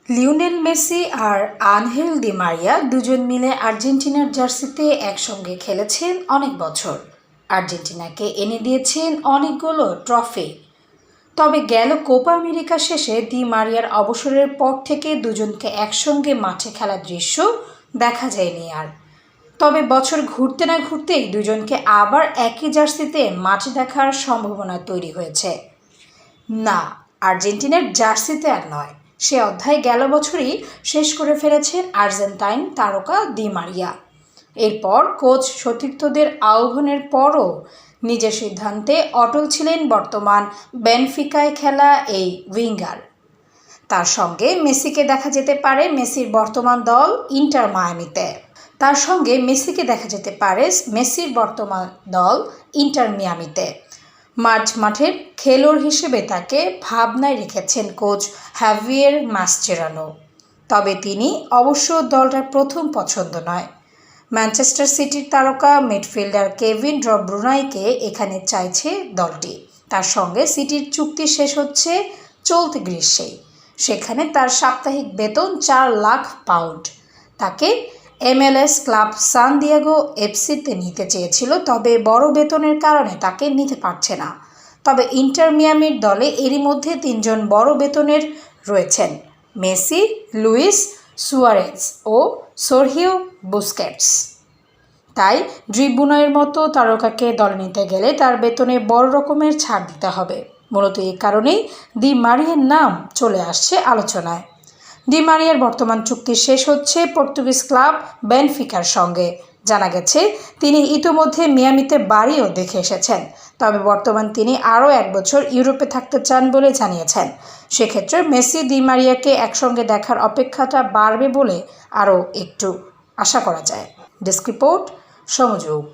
Lionel Messi আর Angel Di Maria দুজন মিলে আর্জেন্টিনার জার্সিতে একসঙ্গে খেলেছেন অনেক বছর। আর্জেন্টিনাকে এনে দিয়েছেন অনেকগুলো ট্রফি। তবে গেল কোপা আমেরিকা শেষে ডি মারিয়ার অবসরের পর থেকে দুজনকে একসঙ্গে মাঠে খেলার দৃশ্য দেখা যায়নি আর। তবে বছর ঘুরতে না ঘুরতেই দুজনকে আবার একই জার্সিতে মাঠে দেখার সম্ভাবনা তৈরি হয়েছে। না, আর্জেন্টিনার জার্সিতে আর নয়, সে অধ্যায় গেল বছরই শেষ করে ফেলেছেন আর্জেন্টাইন তারকা ডি মারিয়া। এরপর কোচ সতীর্থদের আহ্বানের পরও নিজের সিদ্ধান্তে অটল ছিলেন বর্তমান বেনফিকায় খেলা এই উইঙ্গার। তার সঙ্গে মেসিকে দেখা যেতে পারে মেসির বর্তমান দল ইন্টার মিয়ামিতে। মাঠের খেলোয়াড় হিসেবে তাকে ভাবনায় রেখেছেন কোচ হাভিয়ের মাসচেরানো। তবে তিনি অবশ্য দলটার প্রথম পছন্দ নয়। ম্যানচেস্টার সিটির তারকা মিডফিল্ডার কেভিন ডি ব্রুইনেকে এখানে চাইছে দলটি। তার সঙ্গে সিটির চুক্তি শেষ হচ্ছে চলতি গ্রীষ্মেই। সেখানে তার সাপ্তাহিক বেতন 4 লাখ পাউন্ড। তাকে MLS ক্লাব সান দিয়েগো এফসিতে নিতে চেয়েছিল, তবে বড় বেতনের কারণে তাকে নিতে পারছে না। তবে ইন্টার মিয়ামির দলে এরই মধ্যে 3 জন বড় বেতনের রয়েছেন: মেসি, লুইস সুয়ারেজ ও সার্হিও বুস্কেটস। তাই ডি ব্রুইনের মতো তারকাকে দলে নিতে গেলে তার বেতনে বড় রকমের ছাড় দিতে হবে। মূলত এই কারণেই ডি মারিয়ার নাম চলে আসছে আলোচনায়। ডি মারিয়ার বর্তমান চুক্তি শেষ হচ্ছে পর্তুগিজ ক্লাব বেনফিকার সঙ্গে। জানা গেছে তিনি ইতোমধ্যে মিয়ামিতে বাড়িও দেখে এসেছেন। তবে বর্তমান তিনি আরও 1 বছর ইউরোপে থাকতে চান বলে জানিয়েছেন। সেক্ষেত্রে মেসি ডি মারিয়াকে একসঙ্গে দেখার অপেক্ষাটা বাড়বে বলে আরও একটু আশা করা যায়। Desk report, সমযোগ।